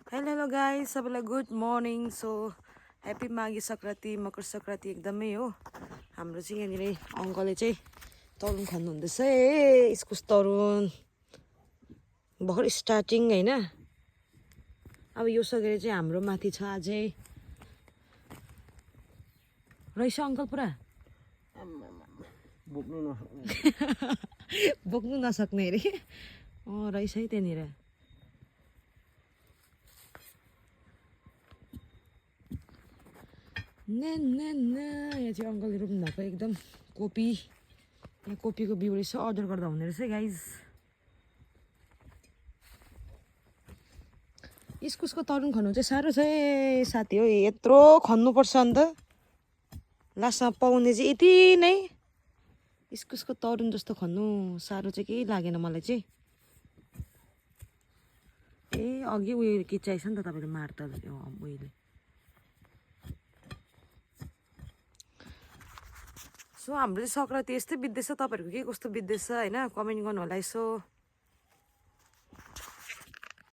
Hello hello guys, सबैलाई good morning. So happy Maghe Sankranti, Makar Sankranti एकदमै हो। हाम्रो चाहिँ यहाँनिर अङ्कलले चाहिँ तरुन खानुहुँदैछ है, इस्कुस तरुन भर्खर स्टार्टिङ होइन। अब यो सकेर चाहिँ हाम्रो माथि छ अझै रहेछ अङ्कल पुरा बोक्नु नसक्ने अरे। रहेछ है त्यहाँनिर। यहाँ चाहिँ अङ्कलले रोप्नु भएको एकदम कोपी। यहाँ कोपीको बिउ रहेछ, अर्डर गर्दा हुने रहेछ गाइज। इस्कुसको तरुन खन्नु चाहिँ साह्रो छ है साथी हो, यत्रो खन्नुपर्छ अन्त लास्टमा पाउने चाहिँ यति नै। इस्कुसको तरुन जस्तो खन्नु साह्रो चाहिँ केही लागेन मलाई चाहिँ। अघि उयो किचाएछ नि त तपाईँले मार्तल उयोले। सो हाम्रो चाहिँ सङ्क्रान्ति यस्तै बित्दैछ, तपाईँहरूको के कस्तो बित्दैछ होइन, कमेन्ट गर्नु होला यसो।